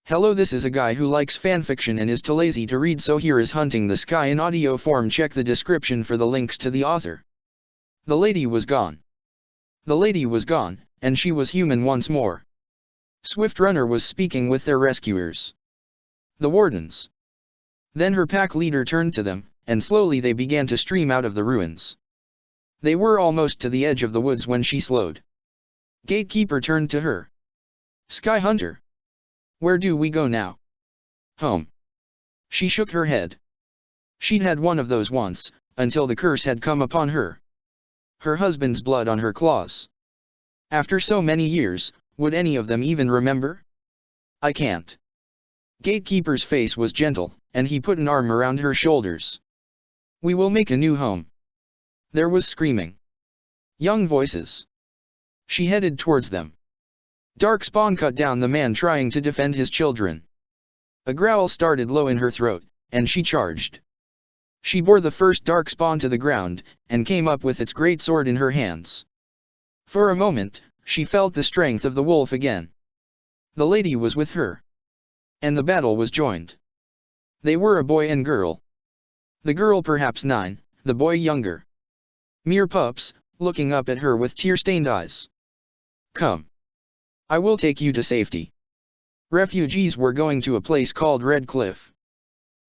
Hello, this is a guy who likes fanfiction and is too lazy to read, so here is Hunting the Sky in audio form. Check the description for the links to the author. The lady was gone. The lady was gone, and she was human once more. Swift Runner was speaking with their rescuers, the wardens. Then her pack leader turned to them, and slowly they began to stream out of the ruins. They were almost to the edge of the woods when she slowed. Gatekeeper turned to her. Sky Hunter. Where do we go now? Home. She shook her head. She'd had one of those once, until the curse had come upon her. Her husband's blood on her claws. After so many years, would any of them even remember? I can't. Gatekeeper's face was gentle, and he put an arm around her shoulders. We will make a new home. There was screaming. Young voices. She headed towards them. Darkspawn cut down the man trying to defend his children. A growl started low in her throat, and she charged. She bore the first Darkspawn to the ground, and came up with its great sword in her hands. For a moment, she felt the strength of the wolf again. The lady was with her. And the battle was joined. They were a boy and girl. The girl perhaps 9, the boy younger. Mere pups, looking up at her with tear-stained eyes. Come. I will take you to safety. Refugees were going to a place called Red Cliff.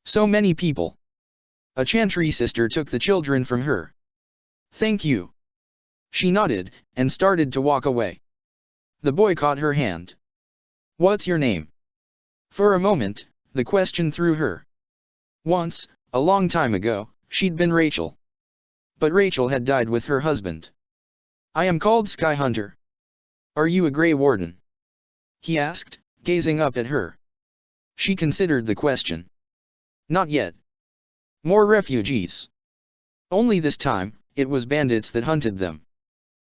So many people. A Chantry sister took the children from her. Thank you. She nodded, and started to walk away. The boy caught her hand. What's your name? For a moment, the question threw her. Once, a long time ago, she'd been Rachel. But Rachel had died with her husband. I am called Sky Hunter. Are you a Grey Warden? He asked, gazing up at her. She considered the question. Not yet. More refugees. Only this time, it was bandits that hunted them.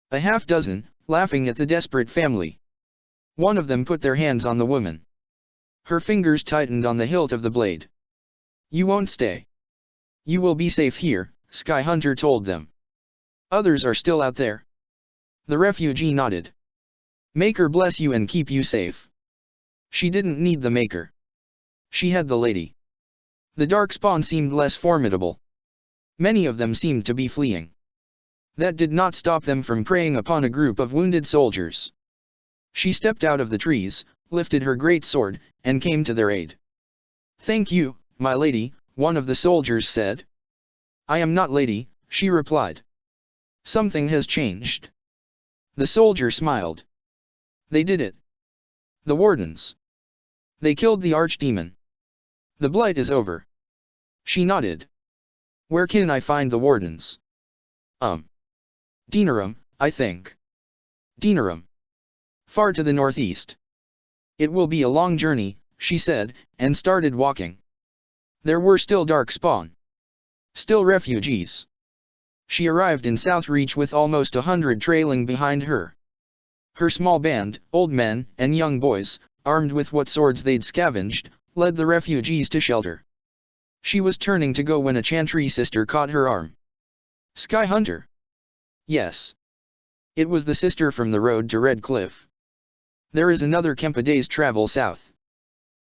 A half-dozen, laughing at the desperate family. One of them put their hands on the woman. Her fingers tightened on the hilt of the blade. You won't stay. You will be safe here, Sky Hunter told them. Others are still out there. The refugee nodded. Maker bless you and keep you safe. She didn't need the Maker. She had the lady. The Darkspawn seemed less formidable. Many of them seemed to be fleeing. That did not stop them from preying upon a group of wounded soldiers. She stepped out of the trees, lifted her great sword, and came to their aid. Thank you, my lady, one of the soldiers said. I am not lady, she replied. Something has changed. The soldier smiled. They did it. The wardens. They killed the archdemon. The blight is over. She nodded. Where can I find the wardens? Denerim, I think. Denerim. Far to the northeast. It will be a long journey, she said, and started walking. There were still Darkspawn. Still refugees. She arrived in Southreach with almost 100 trailing behind her. Her small band, old men and young boys, armed with what swords they'd scavenged, led the refugees to shelter. She was turning to go when a Chantry sister caught her arm. Sky Hunter? Yes. It was the sister from the road to Red Cliff. There is another camp a day's travel south.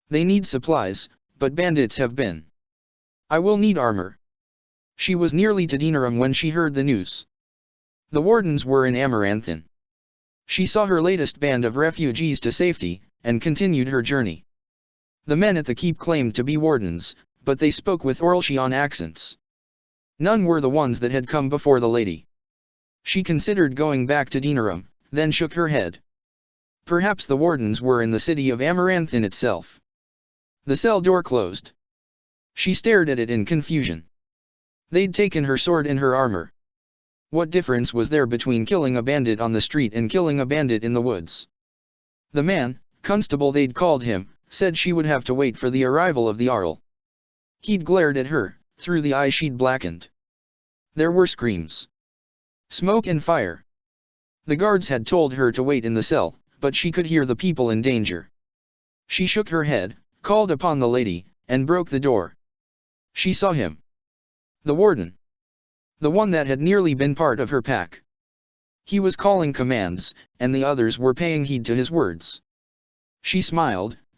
They need supplies, but bandits have been. I will need armor. She was nearly to Denerim when she heard the news. The wardens were in Amaranthin. She saw her latest band of refugees to safety, and continued her journey. The men at the keep claimed to be wardens, but they spoke with Orlshian accents. None were the ones that had come before the lady. She considered going back to Denerim, then shook her head. Perhaps the wardens were in the city of Amaranthin itself. The cell door closed. She stared at it in confusion. They'd taken her sword and her armor. What difference was there between killing a bandit on the street and killing a bandit in the woods? The man, Constable they'd called him, said she would have to wait for the arrival of the Jarl. He'd glared at her, through the eye she'd blackened. There were screams. Smoke and fire. The guards had told her to wait in the cell, but she could hear the people in danger. She shook her head, called upon the lady, and broke the door. She saw him. The warden. The one that had nearly been part of her pack. He was calling commands, and the others were paying heed to his words. She smiled,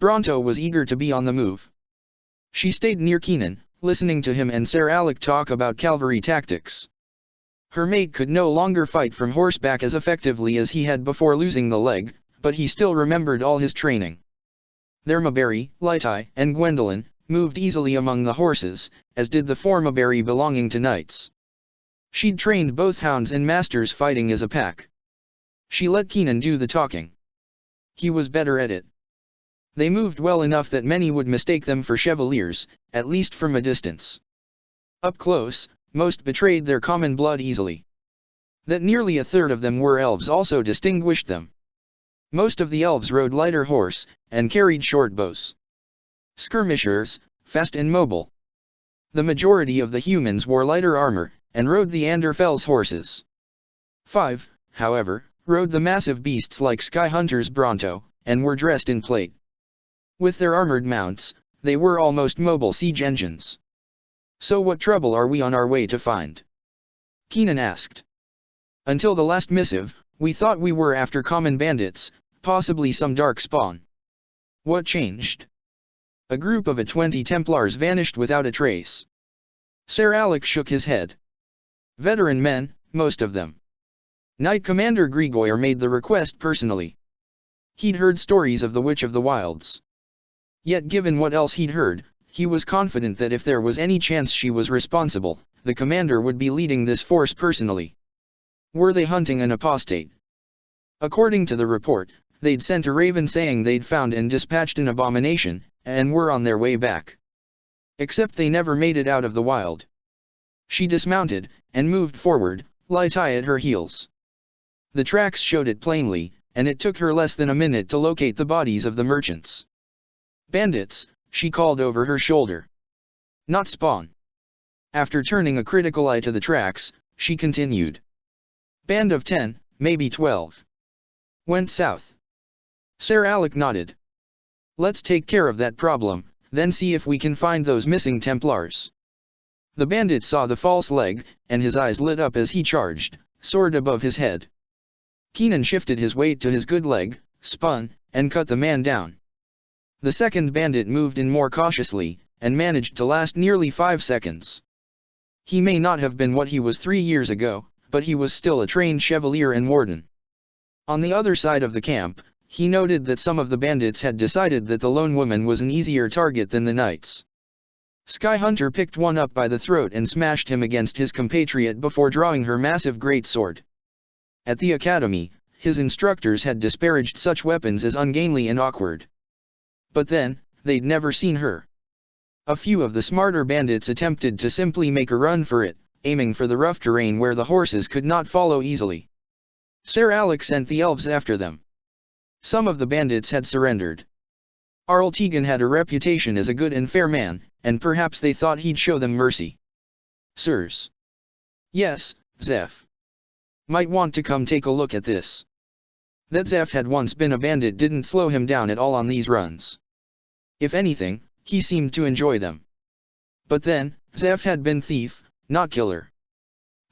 Bronto was eager to be on the move. She stayed near Keenan, listening to him and Sir Alec talk about cavalry tactics. Her mate could no longer fight from horseback as effectively as he had before losing the leg, but he still remembered all his training. Thermaberry, Lightai, and Gwendolen moved easily among the horses, as did the Formaberry belonging to knights. She'd trained both hounds and masters fighting as a pack. She let Keenan do the talking. He was better at it. They moved well enough that many would mistake them for chevaliers, at least from a distance. Up close, most betrayed their common blood easily. That nearly a third of them were elves also distinguished them. Most of the elves rode lighter horse, and carried short bows. Skirmishers, fast and mobile. The majority of the humans wore lighter armor, and rode the Anderfell's horses. 5, however, rode the massive beasts like Skyhunter's Bronto, and were dressed in plate. With their armored mounts, they were almost mobile siege engines. So what trouble are we on our way to find? Keenan asked. Until the last missive, we thought we were after common bandits, possibly some dark spawn. What changed? A group of 20 Templars vanished without a trace. Sir Alec shook his head. Veteran men, most of them. Knight Commander Gregoire made the request personally. He'd heard stories of the Witch of the Wilds. Yet given what else he'd heard, he was confident that if there was any chance she was responsible, the commander would be leading this force personally. Were they hunting an apostate? According to the report, they'd sent a raven saying they'd found and dispatched an abomination, and were on their way back. Except they never made it out of the wild. She dismounted, and moved forward, Lightai at her heels. The tracks showed it plainly, and it took her less than a minute to locate the bodies of the merchants. Bandits, she called over her shoulder. Not spawn. After turning a critical eye to the tracks, she continued. Band of 10, maybe 12. Went south. Sir Alec nodded. Let's take care of that problem, then see if we can find those missing Templars. The bandit saw the false leg, and his eyes lit up as he charged, sword above his head. Keenan shifted his weight to his good leg, spun, and cut the man down. The second bandit moved in more cautiously, and managed to last nearly 5 seconds. He may not have been what he was 3 years ago, but he was still a trained chevalier and warden. On the other side of the camp, he noted that some of the bandits had decided that the lone woman was an easier target than the knights. Skyhunter picked one up by the throat and smashed him against his compatriot before drawing her massive greatsword. At the academy, his instructors had disparaged such weapons as ungainly and awkward. But then, they'd never seen her. A few of the smarter bandits attempted to simply make a run for it, aiming for the rough terrain where the horses could not follow easily. Sir Alec sent the elves after them. Some of the bandits had surrendered. Arl Tegan had a reputation as a good and fair man, and perhaps they thought he'd show them mercy. Sirs. Yes, Zeph. Might want to come take a look at this. That Zeph had once been a bandit didn't slow him down at all on these runs. If anything, he seemed to enjoy them. But then, Zeph had been thief, not killer.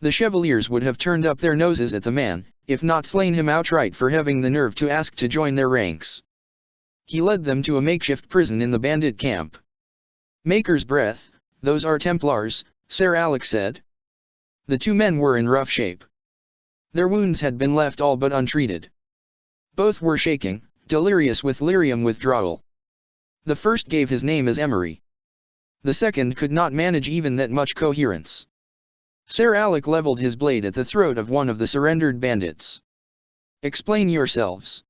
The Chevaliers would have turned up their noses at the man, if not slain him outright for having the nerve to ask to join their ranks. He led them to a makeshift prison in the bandit camp. Maker's breath, those are Templars, Sir Alec said. The 2 men were in rough shape. Their wounds had been left all but untreated. Both were shaking, delirious with lyrium withdrawal. The first gave his name as Emery. The second could not manage even that much coherence. Sir Alec leveled his blade at the throat of one of the surrendered bandits. Explain yourselves.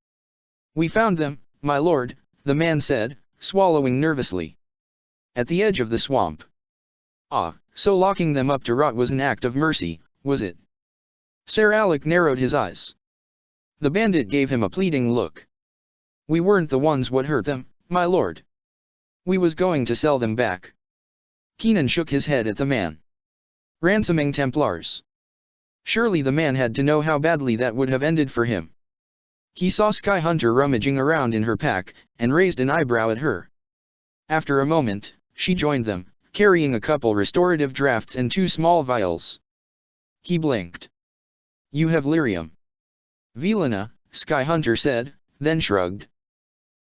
We found them, my lord, the man said, swallowing nervously. At the edge of the swamp. Ah, so locking them up to rot was an act of mercy, was it? Sir Alec narrowed his eyes. The bandit gave him a pleading look. We weren't the ones what hurt them, my lord. We was going to sell them back. Keenan shook his head at the man. Ransoming Templars. Surely the man had to know how badly that would have ended for him. He saw Skyhunter rummaging around in her pack, and raised an eyebrow at her. After a moment, she joined them, carrying a couple restorative drafts and 2 small vials. He blinked. You have lyrium. Vilena, Skyhunter said, then shrugged.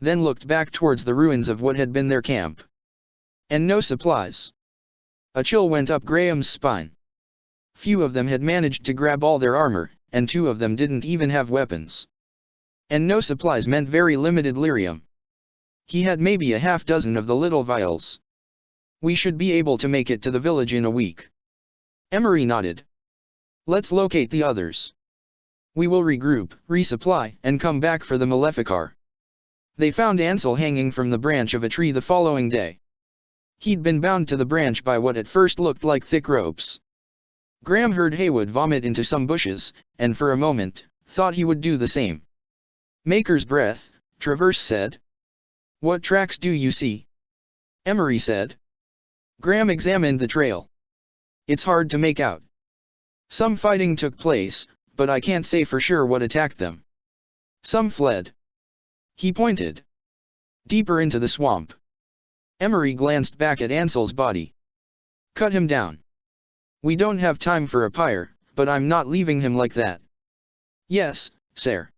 then looked back towards the ruins of what had been their camp. And no supplies. A chill went up Graham's spine. Few of them had managed to grab all their armor, and 2 of them didn't even have weapons. And no supplies meant very limited lyrium. He had maybe a half-dozen of the little vials. We should be able to make it to the village in a week. Emery nodded. Let's locate the others. We will regroup, resupply, and come back for the Maleficar. They found Ansel hanging from the branch of a tree the following day. He'd been bound to the branch by what at first looked like thick ropes. Graham heard Haywood vomit into some bushes, and for a moment, thought he would do the same. Maker's breath, Traverse said. What tracks do you see? Emery said. Graham examined the trail. It's hard to make out. Some fighting took place, but I can't say for sure what attacked them. Some fled. He pointed. Deeper into the swamp. Emery glanced back at Ansel's body. Cut him down. We don't have time for a pyre, but I'm not leaving him like that. Yes, sir.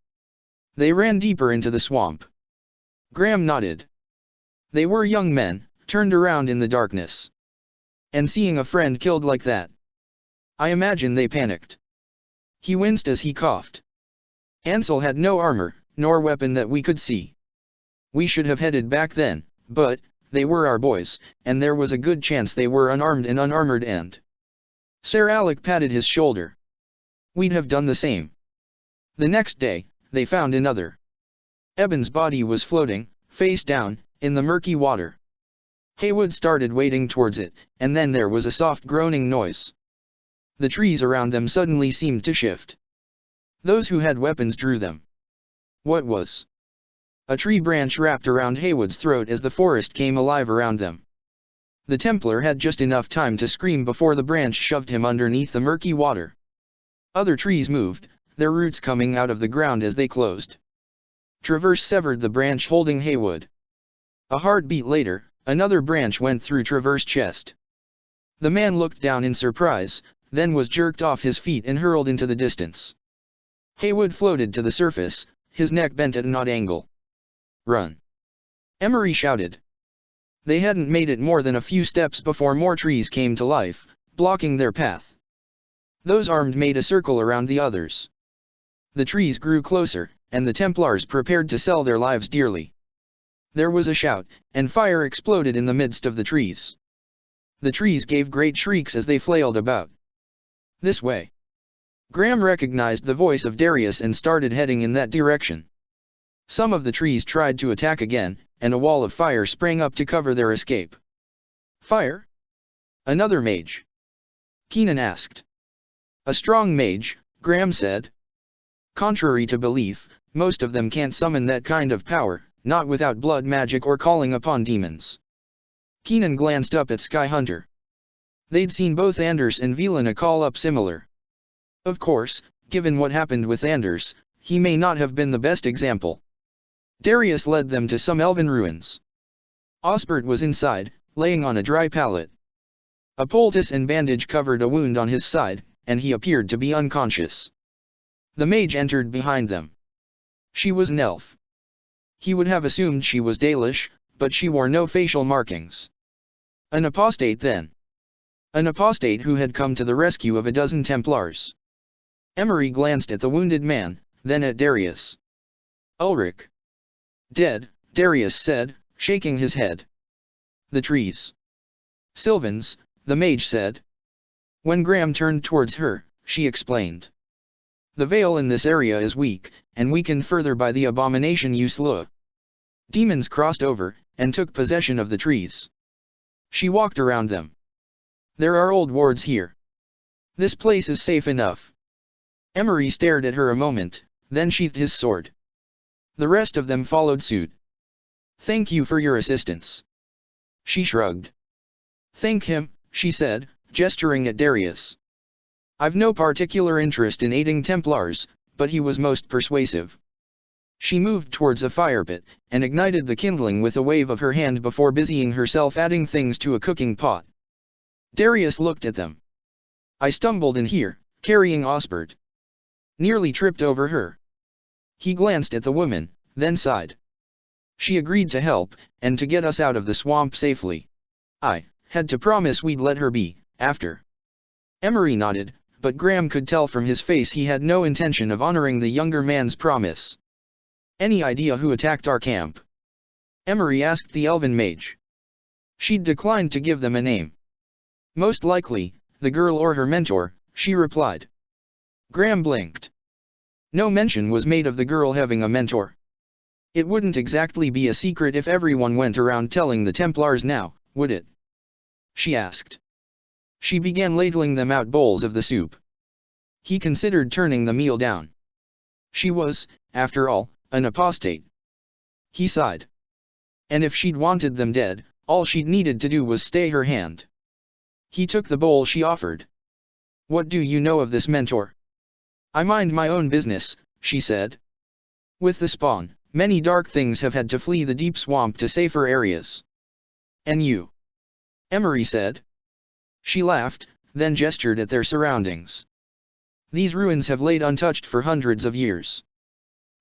They ran deeper into the swamp. Graham nodded. They were young men, turned around in the darkness. And seeing a friend killed like that. I imagine they panicked. He winced as he coughed. Ansel had no armor, nor weapon that we could see. We should have headed back then, but they were our boys, and there was a good chance they were unarmed and unarmored and... Sir Alec patted his shoulder. We'd have done the same. The next day, they found another. Eben's body was floating, face down, in the murky water. Haywood started wading towards it, and then there was a soft groaning noise. The trees around them suddenly seemed to shift. Those who had weapons drew them. What was? A tree branch wrapped around Haywood's throat as the forest came alive around them. The Templar had just enough time to scream before the branch shoved him underneath the murky water. Other trees moved, their roots coming out of the ground as they closed. Traverse severed the branch holding Haywood. A heartbeat later, another branch went through Traverse's chest. The man looked down in surprise, then was jerked off his feet and hurled into the distance. Haywood floated to the surface, his neck bent at an odd angle. Run! Emery shouted. They hadn't made it more than a few steps before more trees came to life, blocking their path. Those armed made a circle around the others. The trees grew closer, and the Templars prepared to sell their lives dearly. There was a shout, and fire exploded in the midst of the trees. The trees gave great shrieks as they flailed about. This way. Graham recognized the voice of Darius and started heading in that direction. Some of the trees tried to attack again, and a wall of fire sprang up to cover their escape. Fire? Another mage? Keenan asked. A strong mage, Graham said. Contrary to belief, most of them can't summon that kind of power, not without blood magic or calling upon demons. Keenan glanced up at Sky Hunter. They'd seen both Anders and Velena call up similar. Of course, given what happened with Anders, he may not have been the best example. Darius led them to some elven ruins. Osbert was inside, laying on a dry pallet. A poultice and bandage covered a wound on his side, and he appeared to be unconscious. The mage entered behind them. She was an elf. He would have assumed she was Dalish, but she wore no facial markings. An apostate then. An apostate who had come to the rescue of a dozen Templars. Emery glanced at the wounded man, then at Darius. Ulrich. Dead, Darius said, shaking his head. The trees. Sylvans, the mage said. When Graham turned towards her, she explained. The veil in this area is weak, and weakened further by the abomination Usla. Demons crossed over, and took possession of the trees. She walked around them. There are old wards here. This place is safe enough. Emery stared at her a moment, then sheathed his sword. The rest of them followed suit. Thank you for your assistance. She shrugged. Thank him, she said, gesturing at Darius. I've no particular interest in aiding Templars, but he was most persuasive. She moved towards a fire pit, and ignited the kindling with a wave of her hand before busying herself adding things to a cooking pot. Darius looked at them. I stumbled in here, carrying Osbert. Nearly tripped over her. He glanced at the woman, then sighed. She agreed to help, and to get us out of the swamp safely. I had to promise we'd let her be, after. Emery nodded, but Graham could tell from his face he had no intention of honoring the younger man's promise. Any idea who attacked our camp? Emery asked the elven mage. She'd declined to give them a name. Most likely, the girl or her mentor, she replied. Graham blinked. No mention was made of the girl having a mentor. It wouldn't exactly be a secret if everyone went around telling the Templars now, would it? She asked. She began ladling them out bowls of the soup. He considered turning the meal down. She was, after all, an apostate. He sighed. And if she'd wanted them dead, all she'd needed to do was stay her hand. He took the bowl she offered. What do you know of this mentor? I mind my own business, she said. With the spawn, many dark things have had to flee the deep swamp to safer areas. And you? Emery said. She laughed, then gestured at their surroundings. These ruins have laid untouched for hundreds of years.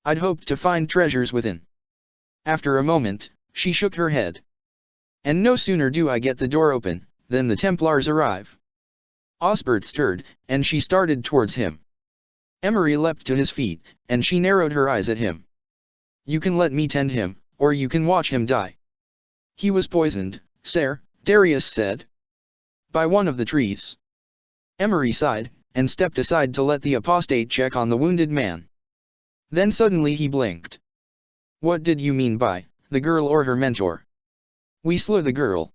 I'd hoped to find treasures within. After a moment, she shook her head. And no sooner do I get the door open, than the Templars arrive. Osbert stirred, and she started towards him. Emery leapt to his feet, and she narrowed her eyes at him. You can let me tend him, or you can watch him die. He was poisoned, sir, Darius said. By one of the trees. Emery sighed, and stepped aside to let the apostate check on the wounded man. Then suddenly he blinked. What did you mean by, the girl or her mentor? We slew the girl.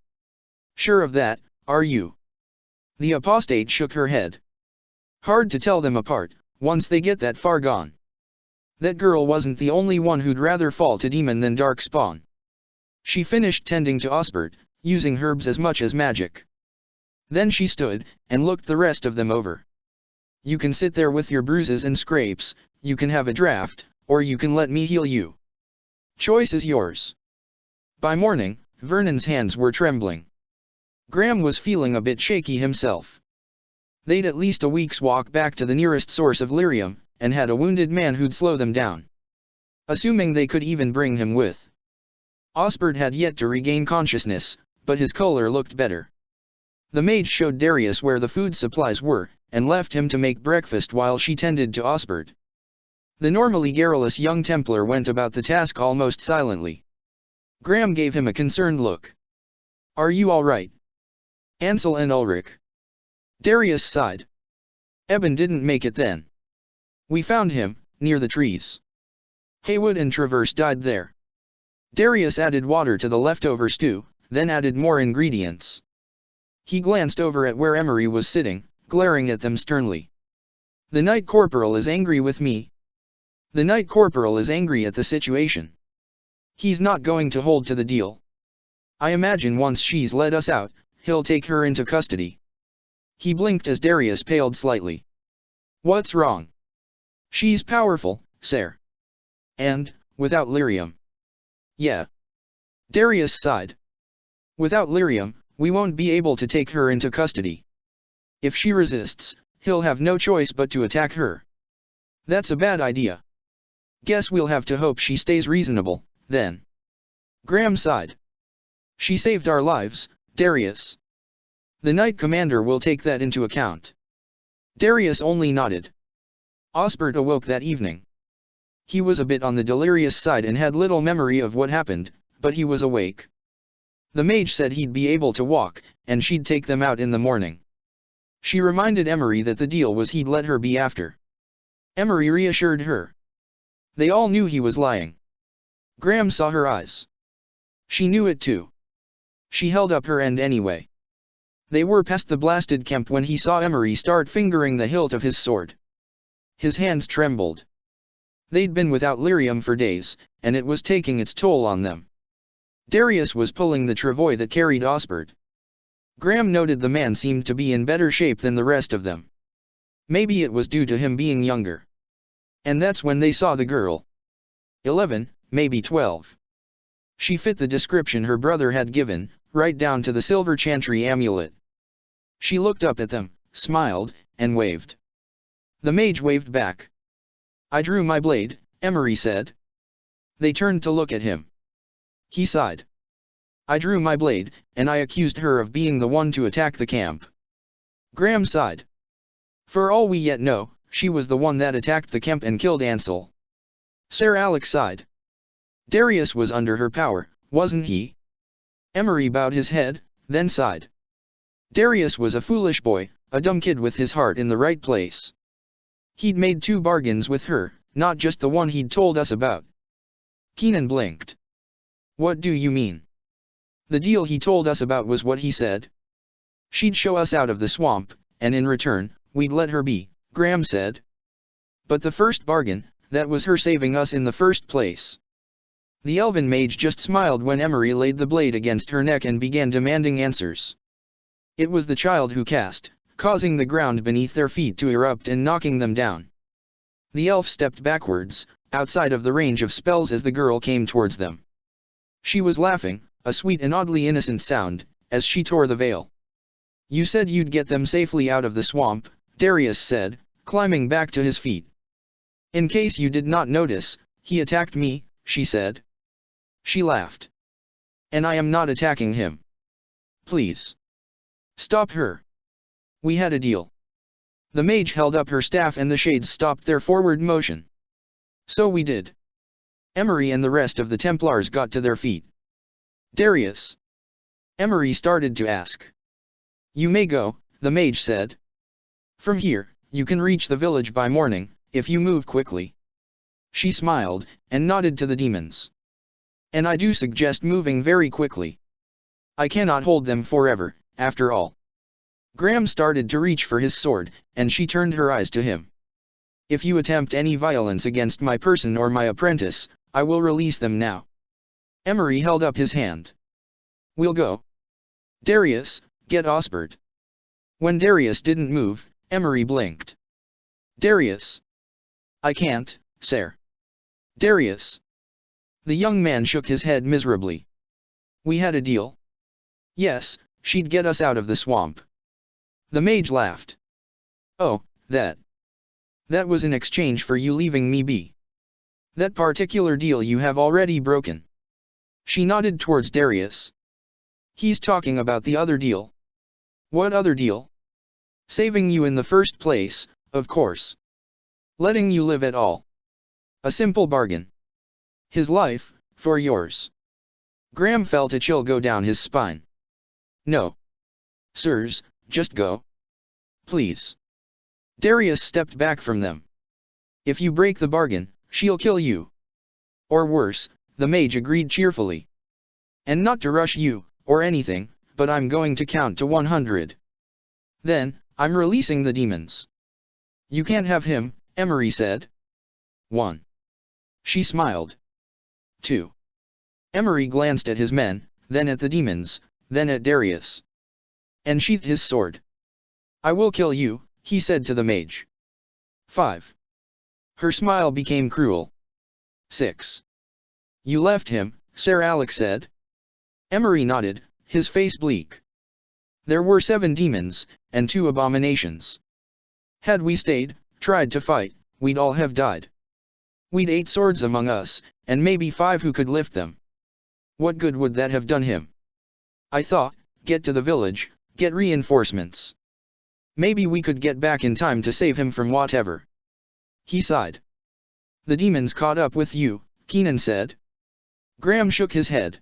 Sure of that, are you? The apostate shook her head. Hard to tell them apart, once they get that far gone. That girl wasn't the only one who'd rather fall to demon than darkspawn. She finished tending to Osbert, using herbs as much as magic. Then she stood, and looked the rest of them over. You can sit there with your bruises and scrapes, you can have a draft, or you can let me heal you. Choice is yours. By morning, Vernon's hands were trembling. Graham was feeling a bit shaky himself. They'd at least a week's walk back to the nearest source of lyrium, and had a wounded man who'd slow them down. Assuming they could even bring him with. Osbert had yet to regain consciousness, but his color looked better. The mage showed Darius where the food supplies were, and left him to make breakfast while she tended to Osbert. The normally garrulous young Templar went about the task almost silently. Graham gave him a concerned look. Are you all right? Ansel and Ulrich. Darius sighed. Eben didn't make it then. We found him, near the trees. Haywood and Traverse died there. Darius added water to the leftover stew, then added more ingredients. He glanced over at where Emery was sitting, glaring at them sternly. The Knight Corporal is angry with me. The Knight Corporal is angry at the situation. He's not going to hold to the deal. I imagine once she's let us out, he'll take her into custody. He blinked as Darius paled slightly. What's wrong? She's powerful, sir. And, without lyrium. Yeah. Darius sighed. Without lyrium, we won't be able to take her into custody. If she resists, he'll have no choice but to attack her. That's a bad idea. Guess we'll have to hope she stays reasonable, then. Graham sighed. She saved our lives, Darius. The Knight Commander will take that into account. Darius only nodded. Osbert awoke that evening. He was a bit on the delirious side and had little memory of what happened, but he was awake. The mage said he'd be able to walk, and she'd take them out in the morning. She reminded Emery that the deal was he'd let her be after. Emery reassured her. They all knew he was lying. Graham saw her eyes. She knew it too. She held up her end anyway. They were past the blasted camp when he saw Emery start fingering the hilt of his sword. His hands trembled. They'd been without lyrium for days, and it was taking its toll on them. Darius was pulling the travois that carried Osbert. Graham noted the man seemed to be in better shape than the rest of them. Maybe it was due to him being younger. And that's when they saw the girl. 11, maybe 12. She fit the description her brother had given, right down to the silver chantry amulet. She looked up at them, smiled, and waved. The mage waved back. I drew my blade, Emery said. They turned to look at him. He sighed. I drew my blade, and I accused her of being the one to attack the camp. Graham sighed. For all we yet know, she was the one that attacked the camp and killed Ansel. Sir Alex sighed. Darius was under her power, wasn't he? Emery bowed his head, then sighed. Darius was a foolish boy, a dumb kid with his heart in the right place. He'd made 2 bargains with her, not just the one he'd told us about. Keenan blinked. What do you mean? The deal he told us about was what he said. She'd show us out of the swamp, and in return, we'd let her be, Graham said. But the first bargain, that was her saving us in the first place. The elven mage just smiled when Emery laid the blade against her neck and began demanding answers. It was the child who cast, causing the ground beneath their feet to erupt and knocking them down. The elf stepped backwards, outside of the range of spells as the girl came towards them. She was laughing, a sweet and oddly innocent sound, as she tore the veil. You said you'd get them safely out of the swamp, Darius said, climbing back to his feet. In case you did not notice, he attacked me, she said. She laughed. And I am not attacking him. Please. Stop her. We had a deal. The mage held up her staff and the shades stopped their forward motion. So we did. Emery and the rest of the Templars got to their feet. Darius. Emery started to ask. You may go, the mage said. From here, you can reach the village by morning, if you move quickly. She smiled, and nodded to the demons. And I do suggest moving very quickly. I cannot hold them forever, after all. Graham started to reach for his sword, and she turned her eyes to him. If you attempt any violence against my person or my apprentice, I will release them now. Emery held up his hand. We'll go. Darius, get Osbert. When Darius didn't move, Emery blinked. Darius. I can't, sir. Darius. The young man shook his head miserably. We had a deal. Yes, she'd get us out of the swamp. The mage laughed. Oh, that. That was in exchange for you leaving me be. That particular deal you have already broken. She nodded towards Darius. He's talking about the other deal. What other deal? Saving you in the first place, of course. Letting you live at all. A simple bargain. His life, for yours. Graham felt a chill go down his spine. No. Sirs, just go. Please. Darius stepped back from them. If you break the bargain, she'll kill you. Or worse, the mage agreed cheerfully. And not to rush you, or anything, but I'm going to count to 100. Then, I'm releasing the demons. You can't have him, Emery said. 1. She smiled. 2. Emery glanced at his men, then at the demons, then at Darius. And sheathed his sword. I will kill you, he said to the mage. 5. Her smile became cruel. 6. You left him, Sir Alex said. Emery nodded, his face bleak. There were 7 demons, and 2 abominations. Had we stayed, tried to fight, we'd all have died. We'd 8 swords among us, and maybe 5 who could lift them. What good would that have done him? I thought, get to the village, get reinforcements. Maybe we could get back in time to save him from whatever. He sighed. The demons caught up with you, Keenan said. Graham shook his head.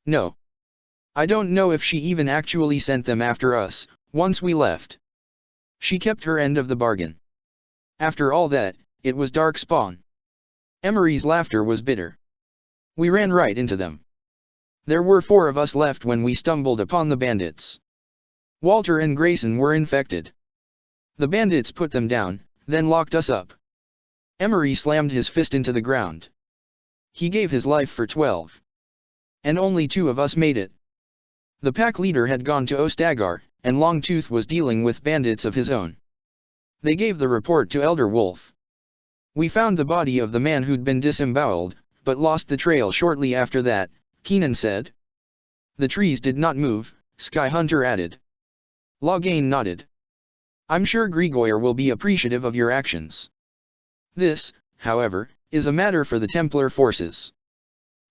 No. I don't know if she even actually sent them after us, once we left. She kept her end of the bargain. After all that, it was Darkspawn. Emery's laughter was bitter. We ran right into them. There were 4 of us left when we stumbled upon the bandits. Walter and Grayson were infected. The bandits put them down, then locked us up. Emery slammed his fist into the ground. He gave his life for 12. And only 2 of us made it. The pack leader had gone to Ostagar, and Longtooth was dealing with bandits of his own. They gave the report to Elder Wolf. We found the body of the man who'd been disemboweled, but lost the trail shortly after that, Keenan said. The trees did not move, Sky Hunter added. Loghain nodded. I'm sure Grigor will be appreciative of your actions. This, however, is a matter for the Templar forces.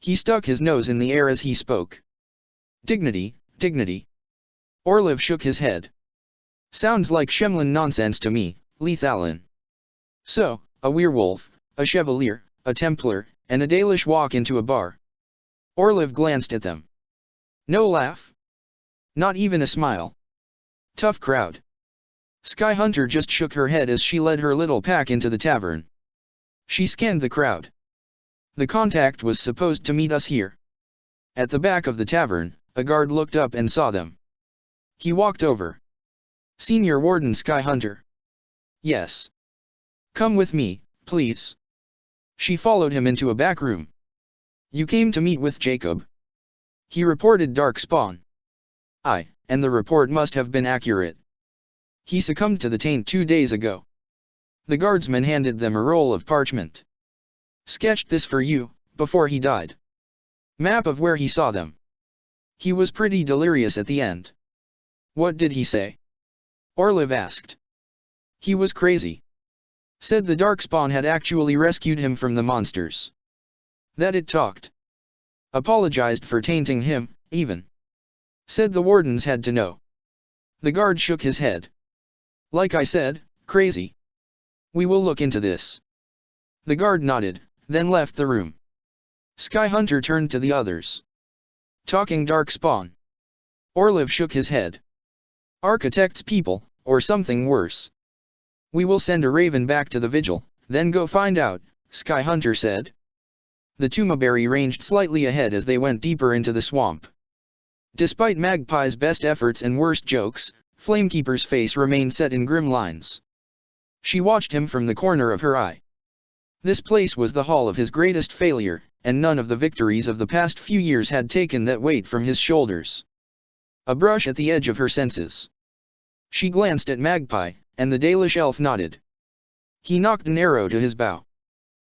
He stuck his nose in the air as he spoke. Dignity, dignity. Orlov shook his head. Sounds like Shemlin nonsense to me, Lethalin. So, a werewolf, a chevalier, a Templar, and a Dalish walk into a bar. Orlov glanced at them. No laugh. Not even a smile. Tough crowd. Sky Hunter just shook her head as she led her little pack into the tavern. She scanned the crowd. The contact was supposed to meet us here. At the back of the tavern, a guard looked up and saw them. He walked over. Senior Warden Sky Hunter. Yes. Come with me, please. She followed him into a back room. You came to meet with Jacob. He reported Darkspawn. Aye, and the report must have been accurate. He succumbed to the taint 2 days ago. The guardsman handed them a roll of parchment. Sketched this for you, before he died. Map of where he saw them. He was pretty delirious at the end. What did he say? Orlov asked. He was crazy. Said the Darkspawn had actually rescued him from the monsters. That it talked. Apologized for tainting him, even. Said the wardens had to know. The guard shook his head. Like I said, crazy. We will look into this. The guard nodded, then left the room. Sky Hunter turned to the others. Talking Darkspawn. Orlov shook his head. Architect's people, or something worse. We will send a raven back to the vigil, then go find out, Sky Hunter said. The Tumaberry ranged slightly ahead as they went deeper into the swamp. Despite Magpie's best efforts and worst jokes, Flamekeeper's face remained set in grim lines. She watched him from the corner of her eye. This place was the hall of his greatest failure, and none of the victories of the past few years had taken that weight from his shoulders. A brush at the edge of her senses. She glanced at Magpie, and the Dalish elf nodded. He knocked an arrow to his bow.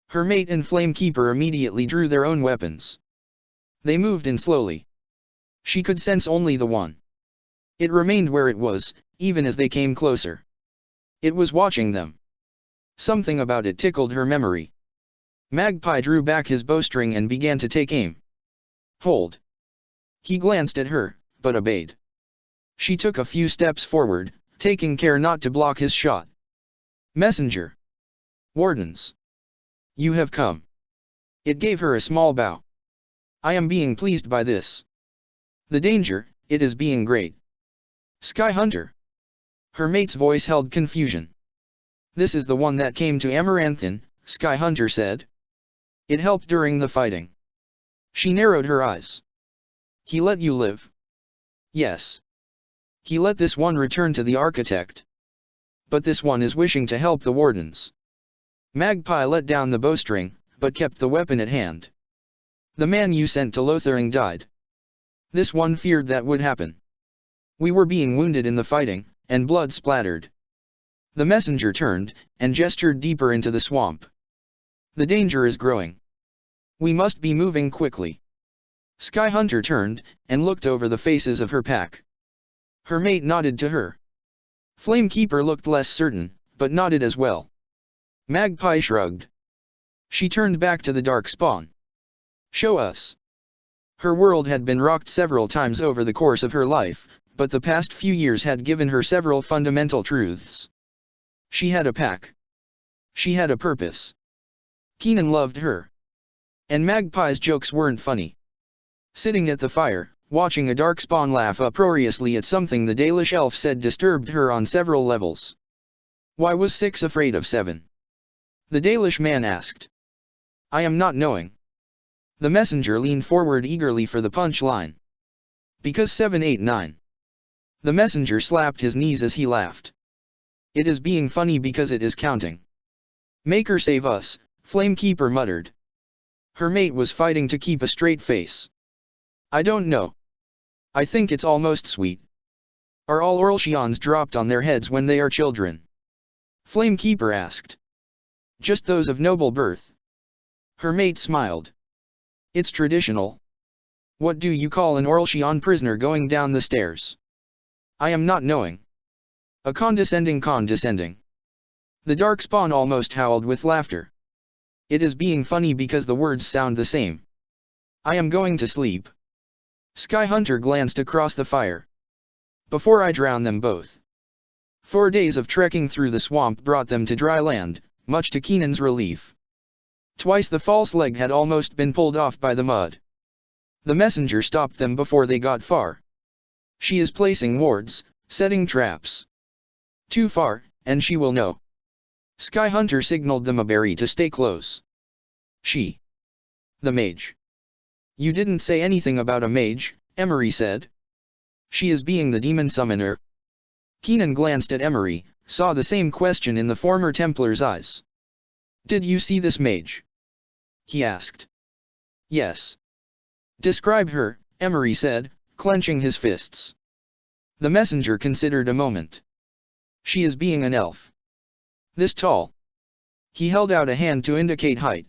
Her mate and Flamekeeper immediately drew their own weapons. They moved in slowly. She could sense only the one. It remained where it was, even as they came closer. It was watching them. Something about it tickled her memory. Magpie drew back his bowstring and began to take aim. Hold. He glanced at her, but obeyed. She took a few steps forward, taking care not to block his shot. Messenger. Wardens. You have come. It gave her a small bow. I am being pleased by this. The danger, it is being great. Sky Hunter. Her mate's voice held confusion. This is the one that came to Amaranthin, Sky Hunter said. It helped during the fighting. She narrowed her eyes. He let you live. Yes. He let this one return to the architect. But this one is wishing to help the wardens. Magpie let down the bowstring, but kept the weapon at hand. The man you sent to Lothering died. This one feared that would happen. We were being wounded in the fighting, and blood splattered. The messenger turned, and gestured deeper into the swamp. The danger is growing. We must be moving quickly. Sky Hunter turned, and looked over the faces of her pack. Her mate nodded to her. Flamekeeper looked less certain, but nodded as well. Magpie shrugged. She turned back to the Darkspawn. Show us. Her world had been rocked several times over the course of her life, but the past few years had given her several fundamental truths. She had a pack. She had a purpose. Keenan loved her. And Magpie's jokes weren't funny. Sitting at the fire, watching a Darkspawn laugh uproariously at something the Dalish elf said disturbed her on several levels. Why was 6 afraid of 7? The Dalish man asked. I am not knowing. The messenger leaned forward eagerly for the punch line. Because 7 8 9. The messenger slapped his knees as he laughed. It is being funny because it is counting. Maker save us, Flamekeeper muttered. Her mate was fighting to keep a straight face. I don't know. I think it's almost sweet. Are all Orlshians dropped on their heads when they are children? Flamekeeper asked. Just those of noble birth. Her mate smiled. It's traditional. What do you call an Orlshian prisoner going down the stairs? I am not knowing. A condescending. The Darkspawn almost howled with laughter. It is being funny because the words sound the same. I am going to sleep. Sky Hunter glanced across the fire. Before I drown them both. 4 days of trekking through the swamp brought them to dry land, much to Keenan's relief. Twice the false leg had almost been pulled off by the mud. The messenger stopped them before they got far. She is placing wards, setting traps. Too far, and she will know. Sky Hunter signaled the Maberry to stay close. She. The mage. You didn't say anything about a mage, Emery said. She is being the demon summoner. Keenan glanced at Emery, saw the same question in the former Templar's eyes. Did you see this mage? He asked. Yes. Describe her, Emery said, clenching his fists. The messenger considered a moment. She is being an elf. This tall. He held out a hand to indicate height.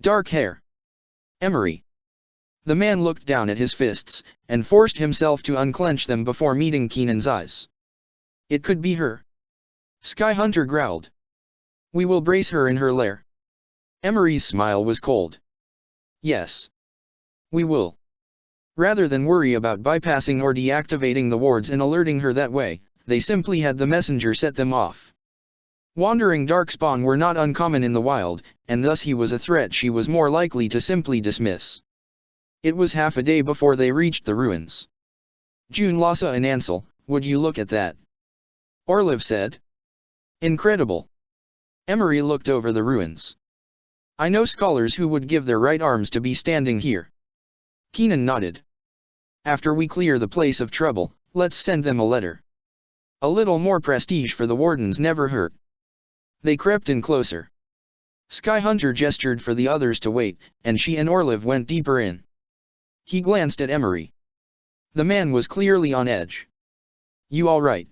Dark hair. Emery. The man looked down at his fists, and forced himself to unclench them before meeting Keenan's eyes. It could be her. Sky Hunter growled. We will brace her in her lair. Emery's smile was cold. Yes. We will. Rather than worry about bypassing or deactivating the wards and alerting her that way, they simply had the messenger set them off. Wandering darkspawn were not uncommon in the wild, and thus he was a threat she was more likely to simply dismiss. It was half a day before they reached the ruins. June, Lhasa and Ansel, would you look at that? Orliv said. Incredible. Emery looked over the ruins. I know scholars who would give their right arms to be standing here. Keenan nodded. After we clear the place of trouble, let's send them a letter. A little more prestige for the wardens never hurt. They crept in closer. Sky Hunter gestured for the others to wait, and she and Orliv went deeper in. He glanced at Emery. The man was clearly on edge. You all right?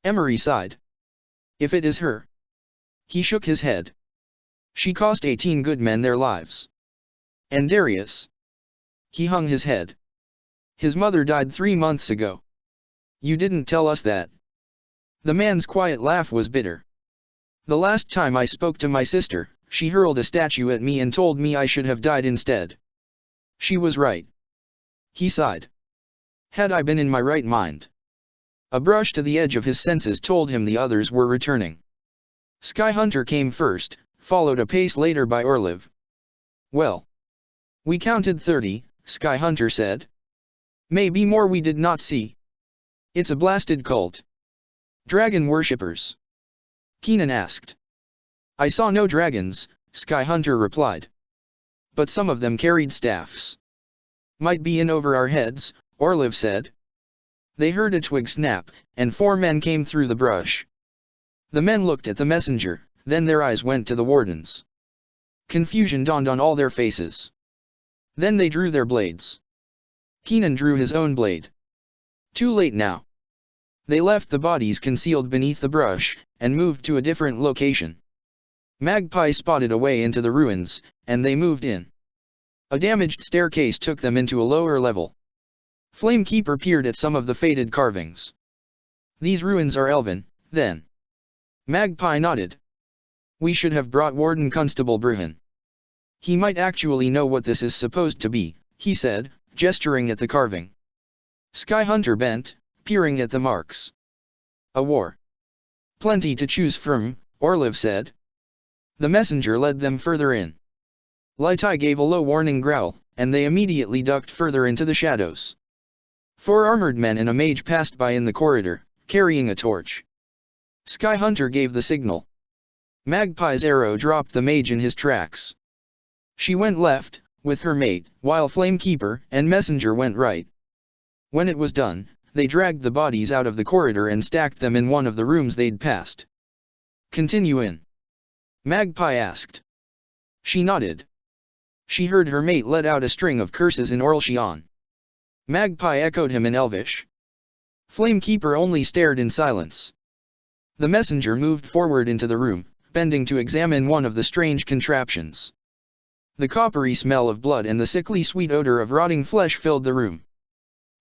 Emery sighed. If it is her. He shook his head. She cost 18 good men their lives. And Darius? He hung his head. His mother died 3 months ago. You didn't tell us that. The man's quiet laugh was bitter. The last time I spoke to my sister, she hurled a statue at me and told me I should have died instead. She was right. He sighed. Had I been in my right mind? A brush to the edge of his senses told him the others were returning. Sky Hunter came first, followed a pace later by Orliv. Well. We counted 30, Sky Hunter said. Maybe more we did not see. It's a blasted cult. Dragon worshippers? Keenan asked. I saw no dragons, Sky Hunter replied. But some of them carried staffs. Might be in over our heads, Orliv said. They heard a twig snap, and 4 men came through the brush. The men looked at the messenger, then their eyes went to the wardens. Confusion dawned on all their faces. Then they drew their blades. Keenan drew his own blade. Too late now. They left the bodies concealed beneath the brush, and moved to a different location. Magpie spotted a way into the ruins, and they moved in. A damaged staircase took them into a lower level. Flamekeeper peered at some of the faded carvings. These ruins are elven, then. Magpie nodded. We should have brought Warden Constable Bruhan. He might actually know what this is supposed to be, he said, gesturing at the carving. Sky Hunter bent, peering at the marks. A war. Plenty to choose from, Orliv said. The messenger led them further in. Lightai gave a low warning growl, and they immediately ducked further into the shadows. 4 armored men and a mage passed by in the corridor, carrying a torch. Sky Hunter gave the signal. Magpie's arrow dropped the mage in his tracks. She went left, with her mate, while Flamekeeper and messenger went right. When it was done, they dragged the bodies out of the corridor and stacked them in one of the rooms they'd passed. Continue in. Magpie asked. She nodded. She heard her mate let out a string of curses in Orlshian. Magpie echoed him in Elvish. Flamekeeper only stared in silence. The messenger moved forward into the room, bending to examine one of the strange contraptions. The coppery smell of blood and the sickly sweet odor of rotting flesh filled the room.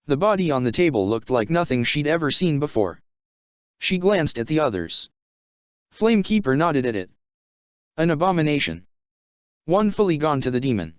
The body on the table looked like nothing she'd ever seen before. She glanced at the others. Flamekeeper nodded at it. An abomination. One fully gone to the demon.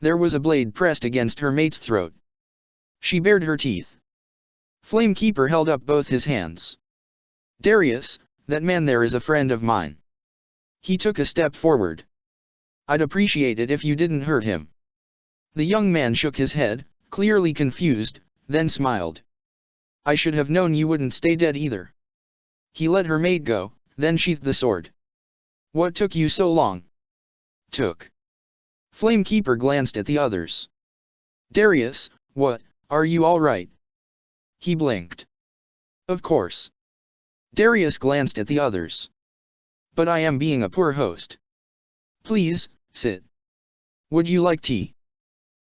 There was a blade pressed against her mate's throat. She bared her teeth. Flamekeeper held up both his hands. Darius, that man there is a friend of mine. He took a step forward. I'd appreciate it if you didn't hurt him. The young man shook his head, clearly confused, then smiled. I should have known you wouldn't stay dead either. He let her mate go, then sheathed the sword. What took you so long? Took. Flamekeeper glanced at the others. Darius, what, are you all right? He blinked. Of course. Darius glanced at the others. But I am being a poor host. Please, sit. Would you like tea?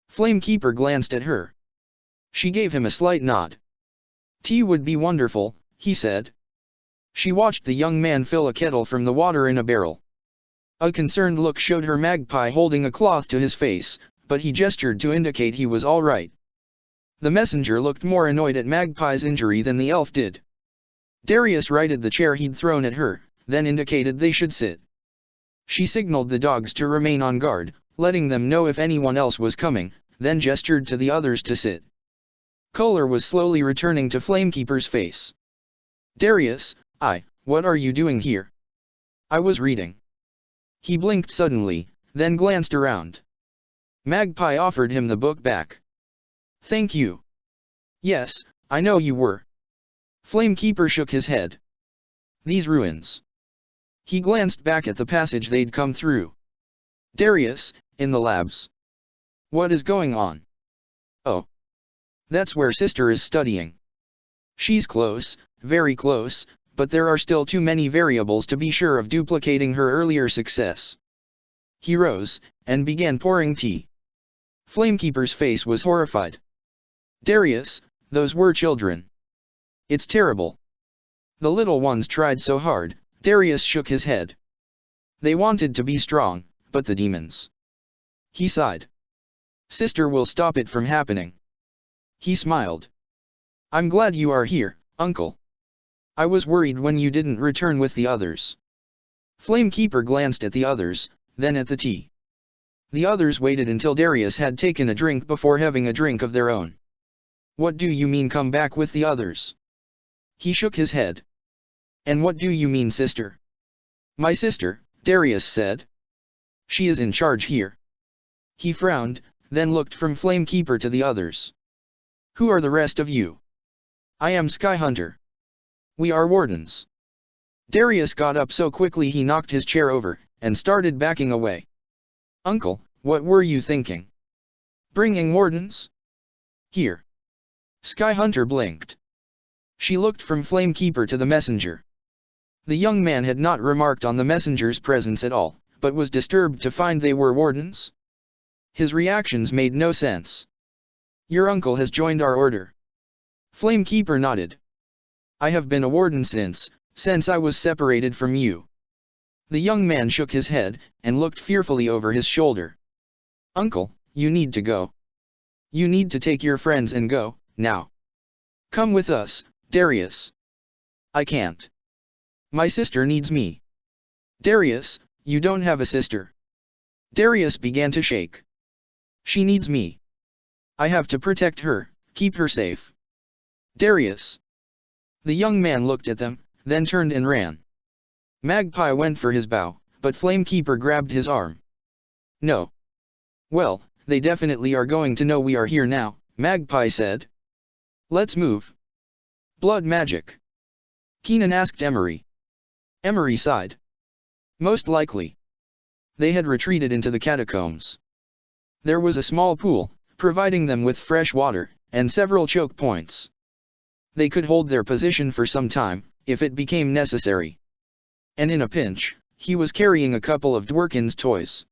Flamekeeper glanced at her. She gave him a slight nod. Tea would be wonderful, he said. She watched the young man fill a kettle from the water in a barrel. A concerned look showed her Magpie holding a cloth to his face, but he gestured to indicate he was all right. The messenger looked more annoyed at Magpie's injury than the elf did. Darius righted the chair he'd thrown at her, then indicated they should sit. She signaled the dogs to remain on guard, letting them know if anyone else was coming, then gestured to the others to sit. Color was slowly returning to Flamekeeper's face. Darius, what are you doing here? I was reading. He blinked suddenly, then glanced around. Magpie offered him the book back. Thank you. Yes, I know you were. Flamekeeper shook his head. These ruins. He glanced back at the passage they'd come through. Darius, in the labs. What is going on? Oh. That's where Sister is studying. She's close, very close, but there are still too many variables to be sure of duplicating her earlier success. He rose, and began pouring tea. Flamekeeper's face was horrified. Darius, those were children. It's terrible. The little ones tried so hard, Darius shook his head. They wanted to be strong, but the demons. He sighed. Sister will stop it from happening. He smiled. I'm glad you are here, Uncle. I was worried when you didn't return with the others. Flamekeeper glanced at the others, then at the tea. The others waited until Darius had taken a drink before having a drink of their own. What do you mean come back with the others? He shook his head. And what do you mean sister? My sister, Darius said. She is in charge here. He frowned, then looked from Flamekeeper to the others. Who are the rest of you? I am Skyhunter. We are wardens. Darius got up so quickly he knocked his chair over, and started backing away. Uncle, what were you thinking? Bringing wardens? Here. Skyhunter blinked. She looked from Flamekeeper to the messenger. The young man had not remarked on the messenger's presence at all, but was disturbed to find they were wardens. His reactions made no sense. Your uncle has joined our order. Flamekeeper nodded. I have been a warden since I was separated from you. The young man shook his head, and looked fearfully over his shoulder. Uncle, you need to go. You need to take your friends and go, now. Come with us, Darius. I can't. My sister needs me. Darius, you don't have a sister. Darius began to shake. She needs me. I have to protect her, keep her safe. Darius. The young man looked at them, then turned and ran. Magpie went for his bow, but Flamekeeper grabbed his arm. No. Well, they definitely are going to know we are here now, Magpie said. Let's move. Blood magic. Keenan asked Emery. Emery sighed. Most likely. They had retreated into the catacombs. There was a small pool, providing them with fresh water, and several choke points. They could hold their position for some time, if it became necessary. And in a pinch, he was carrying a couple of Dworkin's toys.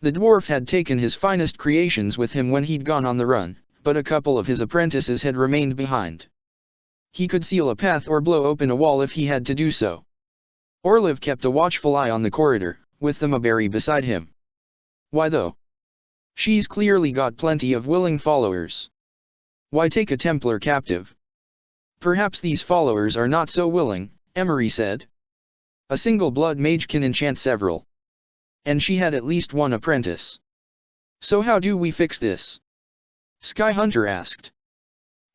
The dwarf had taken his finest creations with him when he'd gone on the run, but a couple of his apprentices had remained behind. He could seal a path or blow open a wall if he had to do so. Orliv kept a watchful eye on the corridor, with the Maberry beside him. Why though? She's clearly got plenty of willing followers. Why take a Templar captive? Perhaps these followers are not so willing, Emery said. A single blood mage can enchant several. And she had at least one apprentice. So how do we fix this? Sky Hunter asked.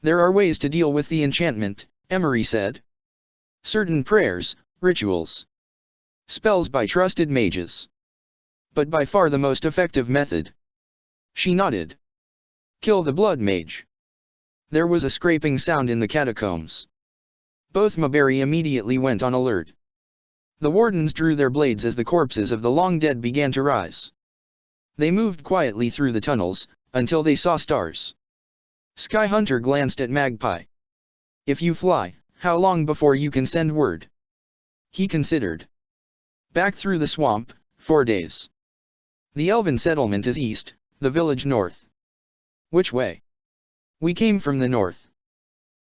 There are ways to deal with the enchantment, Emery said. Certain prayers, rituals, spells by trusted mages. But by far the most effective method. She nodded. Kill the blood mage. There was a scraping sound in the catacombs. Both Maberry immediately went on alert. The wardens drew their blades as the corpses of the long dead began to rise. They moved quietly through the tunnels, until they saw stars. Sky Hunter glanced at Magpie. If you fly, how long before you can send word? He considered. Back through the swamp, 4 days. The elven settlement is east, the village north. Which way? We came from the north.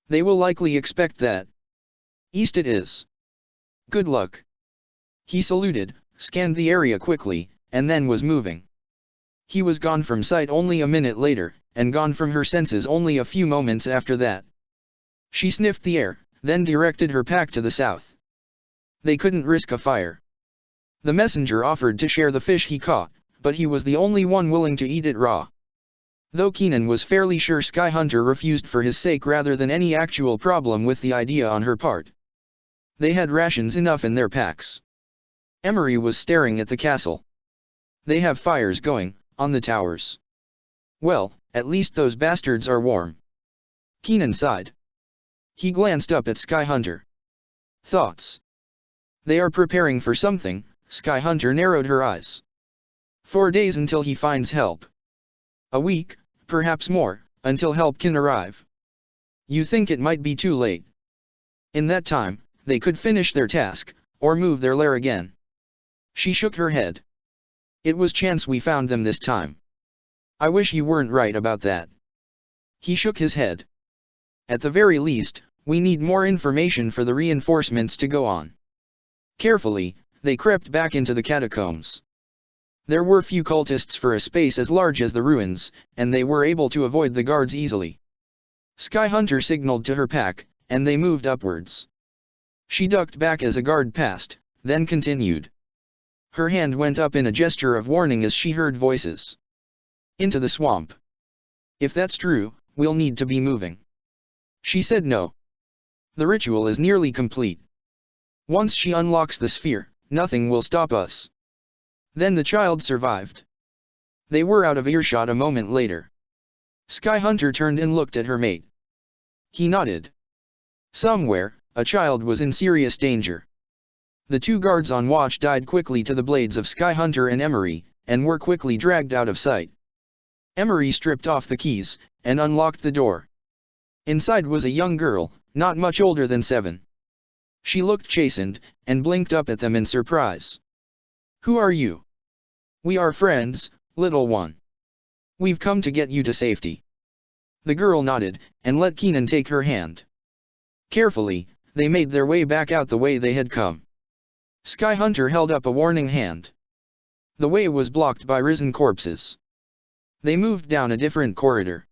They will likely expect that. East it is. Good luck. He saluted, scanned the area quickly, and then was moving. He was gone from sight only a minute later, and gone from her senses only a few moments after that. She sniffed the air, then directed her pack to the south. They couldn't risk a fire. The messenger offered to share the fish he caught, but he was the only one willing to eat it raw. Though Keenan was fairly sure Sky Hunter refused for his sake rather than any actual problem with the idea on her part. They had rations enough in their packs. Emery was staring at the castle. They have fires going, on the towers. Well, at least those bastards are warm. Keenan sighed. He glanced up at Sky Hunter. Thoughts? They are preparing for something. Sky Hunter narrowed her eyes. 4 days until he finds help. A week, perhaps more, until help can arrive. You think it might be too late? In that time, they could finish their task, or move their lair again. She shook her head. It was chance we found them this time. I wish you weren't right about that. He shook his head. At the very least, we need more information for the reinforcements to go on. Carefully, they crept back into the catacombs. There were few cultists for a space as large as the ruins, and they were able to avoid the guards easily. Sky Hunter signaled to her pack, and they moved upwards. She ducked back as a guard passed, then continued. Her hand went up in a gesture of warning as she heard voices. Into the swamp. If that's true, we'll need to be moving. She said no. The ritual is nearly complete. Once she unlocks the sphere, nothing will stop us. Then the child survived. They were out of earshot a moment later. Sky Hunter turned and looked at her mate. He nodded. Somewhere, a child was in serious danger. The 2 guards on watch died quickly to the blades of Sky Hunter and Emery, and were quickly dragged out of sight. Emery stripped off the keys, and unlocked the door. Inside was a young girl, not much older than 7. She looked chastened, and blinked up at them in surprise. Who are you? We are friends, little one. We've come to get you to safety. The girl nodded, and let Keenan take her hand. Carefully, they made their way back out the way they had come. Sky Hunter held up a warning hand. The way was blocked by risen corpses. They moved down a different corridor.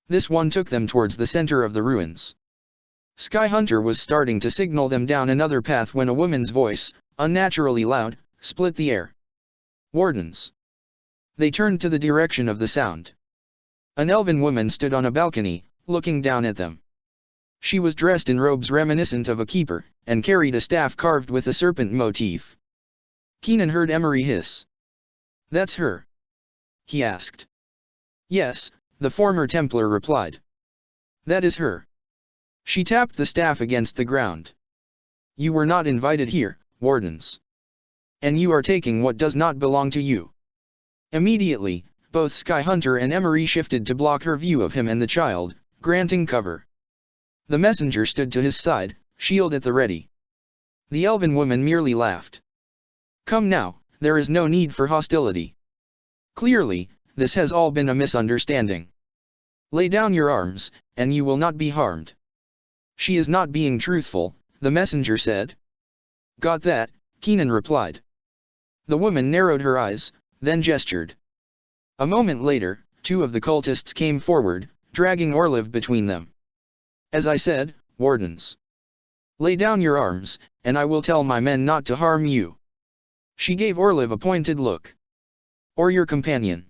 This one took them towards the center of the ruins. Sky Hunter was starting to signal them down another path when a woman's voice, unnaturally loud, split the air. Wardens. They turned to the direction of the sound. An elven woman stood on a balcony, looking down at them. She was dressed in robes reminiscent of a keeper, and carried a staff carved with a serpent motif. Keenan heard Emery hiss. That's her? He asked. Yes, the former Templar replied. That is her. She tapped the staff against the ground. You were not invited here, wardens. And you are taking what does not belong to you. Immediately, both Sky Hunter and Emery shifted to block her view of him and the child, granting cover. The messenger stood to his side, shield at the ready. The elven woman merely laughed. Come now, there is no need for hostility. Clearly, this has all been a misunderstanding. Lay down your arms, and you will not be harmed. She is not being truthful, the messenger said. Got that, Keenan replied. The woman narrowed her eyes, then gestured. A moment later, 2 of the cultists came forward, dragging Orliv between them. As I said, wardens. Lay down your arms, and I will tell my men not to harm you. She gave Orliv a pointed look. Or your companion.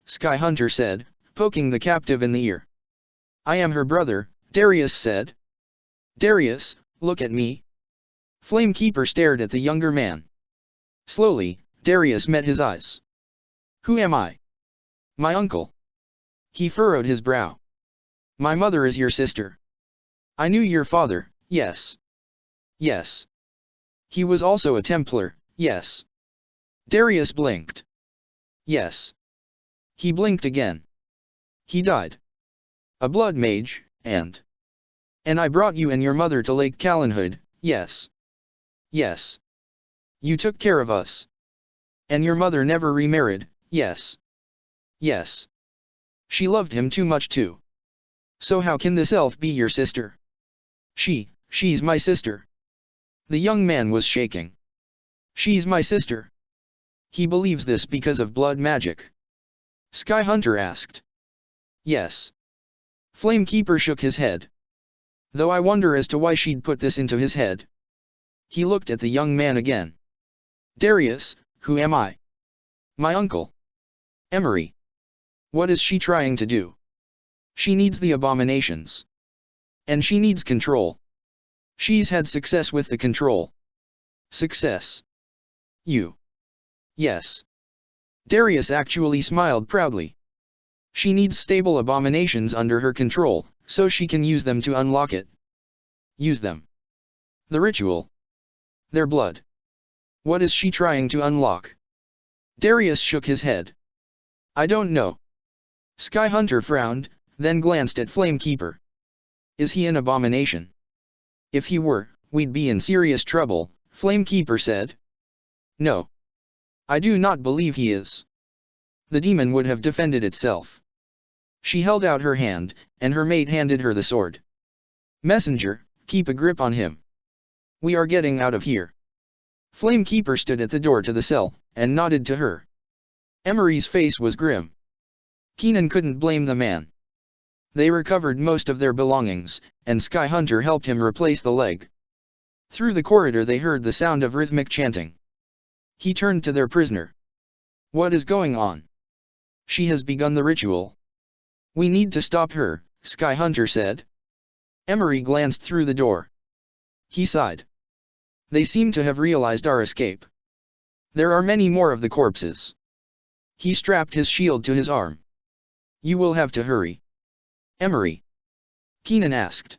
Sky Hunter said, poking the captive in the ear. I am her brother, Darius said. Darius, look at me. Flamekeeper stared at the younger man. Slowly, Darius met his eyes. Who am I? My uncle. He furrowed his brow. My mother is your sister. I knew your father, yes. Yes. He was also a Templar, yes. Darius blinked. Yes. He blinked again. He died. A blood mage, and I brought you and your mother to Lake Callanhood, yes. Yes. You took care of us. And your mother never remarried, yes. Yes. She loved him too much too. So how can this elf be your sister? She's my sister. The young man was shaking. She's my sister. He believes this because of blood magic. Sky Hunter asked. Yes. Flamekeeper shook his head. Though I wonder as to why she'd put this into his head. He looked at the young man again. Darius, who am I? My uncle. Emery. What is she trying to do? She needs the abominations. And she needs control. She's had success with the control. Success. You. Yes. Darius actually smiled proudly. She needs stable abominations under her control, so she can use them to unlock it. Use them. The ritual. Their blood. What is she trying to unlock? Darius shook his head. I don't know. Sky Hunter frowned, then glanced at Flamekeeper. Is he an abomination? If he were, we'd be in serious trouble, Flamekeeper said. No. I do not believe he is. The demon would have defended itself. She held out her hand, and her mate handed her the sword. Messenger, keep a grip on him. We are getting out of here. Flamekeeper stood at the door to the cell, and nodded to her. Emery's face was grim. Keenan couldn't blame the man. They recovered most of their belongings, and Sky Hunter helped him replace the leg. Through the corridor they heard the sound of rhythmic chanting. He turned to their prisoner. What is going on? She has begun the ritual. We need to stop her, Sky Hunter said. Emery glanced through the door. He sighed. They seem to have realized our escape. There are many more of the corpses. He strapped his shield to his arm. You will have to hurry. Emery. Keenan asked.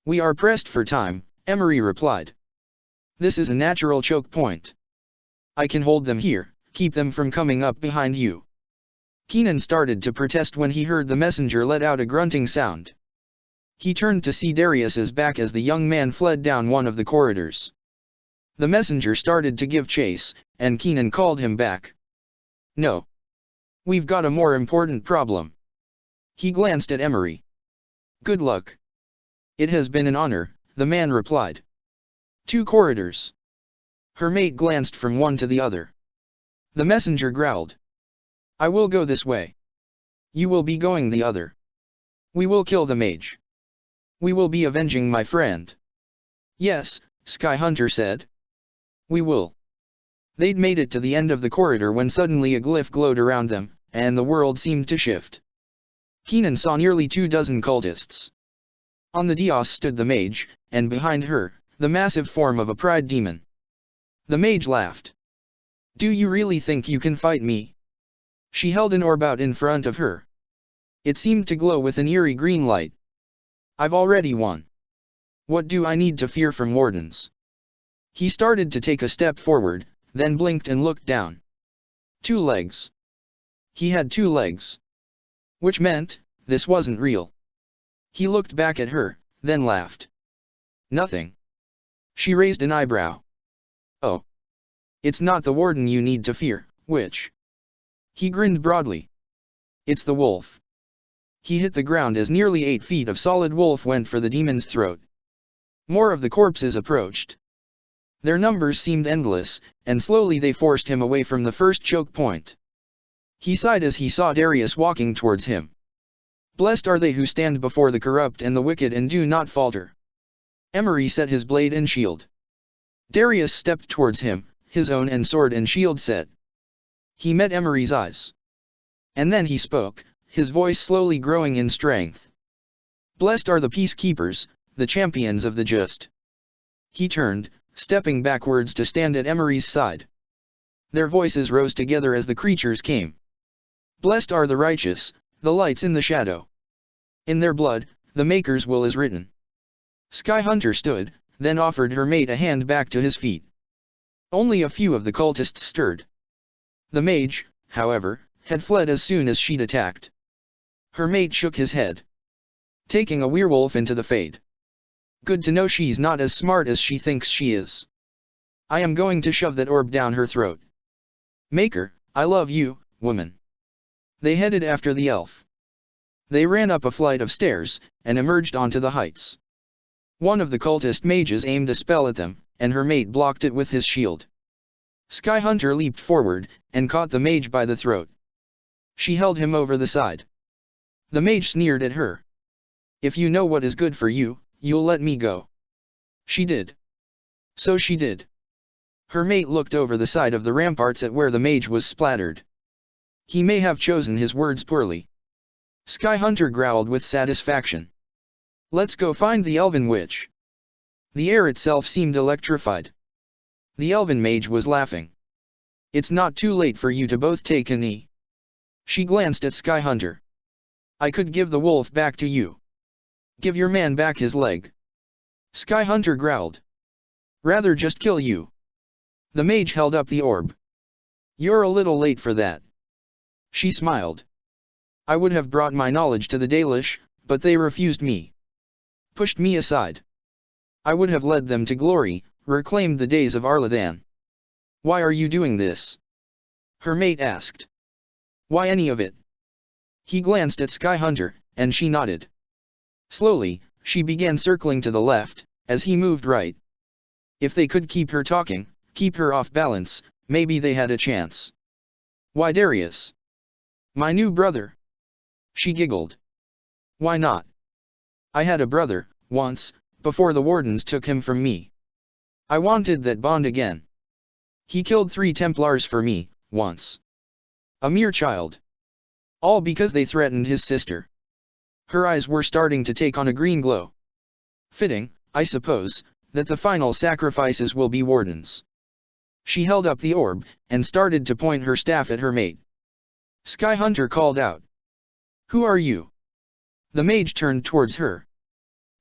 We are pressed for time, Emery replied. This is a natural choke point. I can hold them here, keep them from coming up behind you. Keenan started to protest when he heard the messenger let out a grunting sound. He turned to see Darius's back as the young man fled down one of the corridors. The messenger started to give chase, and Keenan called him back. No. We've got a more important problem. He glanced at Emery. Good luck. It has been an honor, the man replied. 2 corridors. Her mate glanced from one to the other. The messenger growled. I will go this way. You will be going the other. We will kill the mage. We will be avenging my friend. Yes, Sky Hunter said. We will. They'd made it to the end of the corridor when suddenly a glyph glowed around them, and the world seemed to shift. Keenan saw nearly 24 cultists. On the dais stood the mage, and behind her, the massive form of a pride demon. The mage laughed. Do you really think you can fight me? She held an orb out in front of her. It seemed to glow with an eerie green light. I've already won. What do I need to fear from wardens? He started to take a step forward, then blinked and looked down. 2 legs. He had 2 legs. Which meant, this wasn't real. He looked back at her, then laughed. Nothing. She raised an eyebrow. Oh. It's not the warden you need to fear, which? He grinned broadly. It's the wolf. He hit the ground as nearly 8 feet of solid wolf went for the demon's throat. More of the corpses approached. Their numbers seemed endless, and slowly they forced him away from the first choke point. He sighed as he saw Darius walking towards him. Blessed are they who stand before the corrupt and the wicked and do not falter. Emery set his blade and shield. Darius stepped towards him, his own and sword and shield set. He met Emery's eyes. And then he spoke, his voice slowly growing in strength. Blessed are the peacekeepers, the champions of the just. He turned, stepping backwards to stand at Emery's side. Their voices rose together as the creatures came. Blessed are the righteous, the lights in the shadow. In their blood, the Maker's will is written. Sky Hunter stood, then offered her mate a hand back to his feet. Only a few of the cultists stirred. The mage, however, had fled as soon as she'd attacked. Her mate shook his head. Taking a werewolf into the fade. Good to know she's not as smart as she thinks she is. I am going to shove that orb down her throat. Maker, I love you, woman. They headed after the elf. They ran up a flight of stairs, and emerged onto the heights. One of the cultist mages aimed a spell at them, and her mate blocked it with his shield. Sky Hunter leaped forward, and caught the mage by the throat. She held him over the side. The mage sneered at her. If you know what is good for you, you'll let me go. She did. So she did. Her mate looked over the side of the ramparts at where the mage was splattered. He may have chosen his words poorly. Sky Hunter growled with satisfaction. Let's go find the elven witch. The air itself seemed electrified. The elven mage was laughing. It's not too late for you to both take a knee. She glanced at Sky Hunter. I could give the wolf back to you. Give your man back his leg. Sky Hunter growled. Rather just kill you. The mage held up the orb. You're a little late for that. She smiled. I would have brought my knowledge to the Dalish, but they refused me. Pushed me aside. I would have led them to glory, reclaimed the days of Arlathan. Why are you doing this? Her mate asked. Why any of it? He glanced at Sky Hunter, and she nodded. Slowly, she began circling to the left, as he moved right. If they could keep her talking, keep her off balance, maybe they had a chance. Why Darius? My new brother. She giggled. Why not? I had a brother, once, before the Wardens took him from me. I wanted that bond again. He killed 3 Templars for me, once. A mere child. All because they threatened his sister. Her eyes were starting to take on a green glow. Fitting, I suppose, that the final sacrifices will be Wardens. She held up the orb, and started to point her staff at her mate. Sky Hunter called out. Who are you? The mage turned towards her.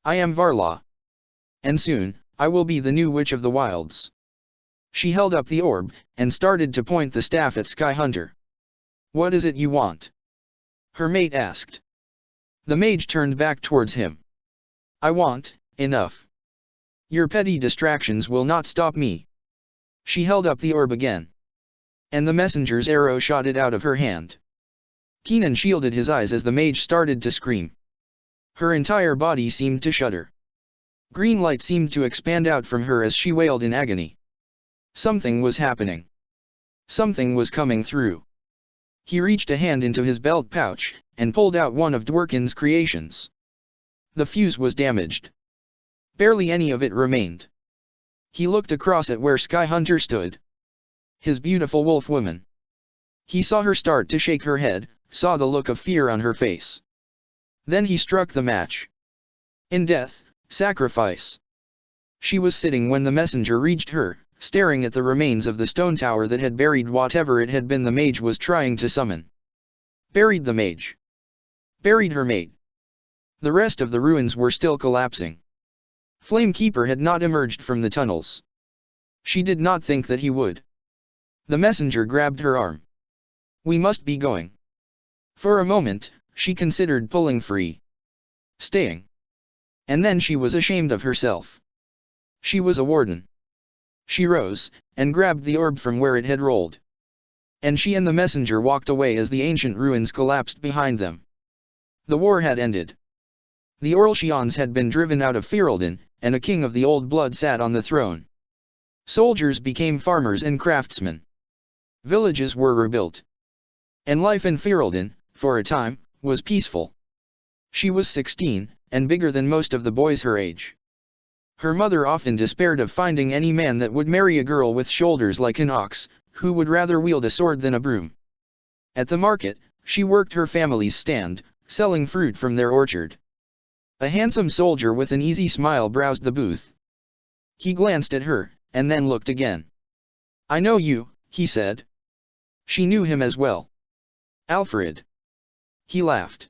I am Varla. And soon, I will be the new Witch of the Wilds. She held up the orb, and started to point the staff at Sky Hunter. What is it you want? Her mate asked. The mage turned back towards him. I want, enough. Your petty distractions will not stop me. She held up the orb again. And the messenger's arrow shot it out of her hand. Keenan shielded his eyes as the mage started to scream. Her entire body seemed to shudder. Green light seemed to expand out from her as she wailed in agony. Something was happening. Something was coming through. He reached a hand into his belt pouch, and pulled out one of Dworkin's creations. The fuse was damaged. Barely any of it remained. He looked across at where Sky Hunter stood. His beautiful wolf woman. He saw her start to shake her head, saw the look of fear on her face. Then he struck the match. In death, sacrifice. She was sitting when the messenger reached her, staring at the remains of the stone tower that had buried whatever it had been the mage was trying to summon. Buried the mage. Buried her mate. The rest of the ruins were still collapsing. Flamekeeper had not emerged from the tunnels. She did not think that he would. The messenger grabbed her arm. We must be going. For a moment, she considered pulling free. Staying. And then she was ashamed of herself. She was a warden. She rose, and grabbed the orb from where it had rolled. And she and the messenger walked away as the ancient ruins collapsed behind them. The war had ended. The Orlshians had been driven out of Ferelden, and a king of the old blood sat on the throne. Soldiers became farmers and craftsmen. Villages were rebuilt. And life in Ferelden, for a time, was peaceful. She was 16, and bigger than most of the boys her age. Her mother often despaired of finding any man that would marry a girl with shoulders like an ox, who would rather wield a sword than a broom. At the market, She worked her family's stand, selling fruit from their orchard. A handsome soldier with an easy smile browsed the booth. He glanced at her, and then looked again. "I know you," he said. She knew him as well. "Alfred." He laughed.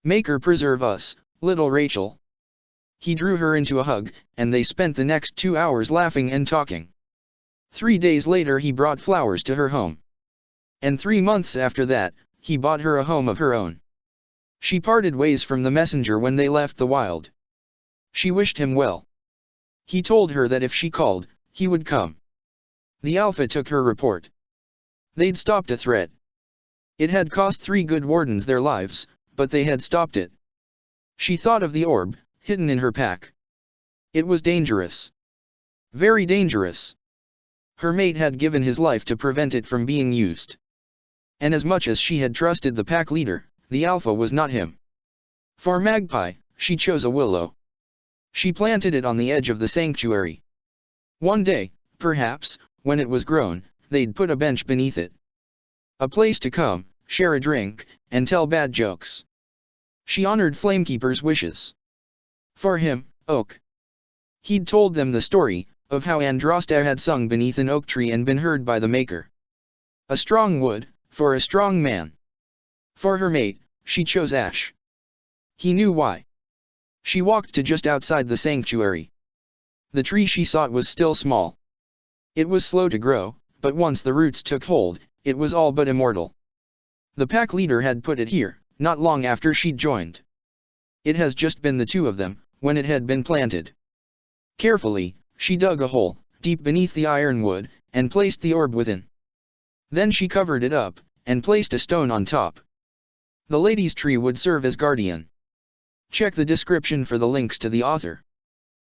"Maker preserve us, little Rachel." He drew her into a hug, and they spent the next 2 hours laughing and talking. 3 days later he brought flowers to her home. And 3 months after that, he bought her a home of her own. She parted ways from the messenger when they left the wild. She wished him well. He told her that if she called, he would come. The Alpha took her report. They'd stopped a threat. It had cost 3 good wardens their lives, but they had stopped it. She thought of the orb, hidden in her pack. It was dangerous. Very dangerous. Her mate had given his life to prevent it from being used. And as much as she had trusted the pack leader, the Alpha was not him. For Magpie, she chose a willow. She planted it on the edge of the sanctuary. One day, perhaps, when it was grown, they'd put a bench beneath it. A place to come, share a drink, and tell bad jokes. She honored Flamekeeper's wishes. For him, Oak. He'd told them the story, of how Andraste had sung beneath an oak tree and been heard by the Maker. A strong wood, for a strong man. For her mate, she chose ash. He knew why. She walked to just outside the sanctuary. The tree she sought was still small. It was slow to grow, but once the roots took hold, it was all but immortal. The pack leader had put it here, not long after she'd joined. It has just been the 2 of them, when it had been planted. Carefully, she dug a hole, deep beneath the ironwood, and placed the orb within. Then she covered it up, and placed a stone on top. The lady's tree would serve as guardian. Check the description for the links to the author.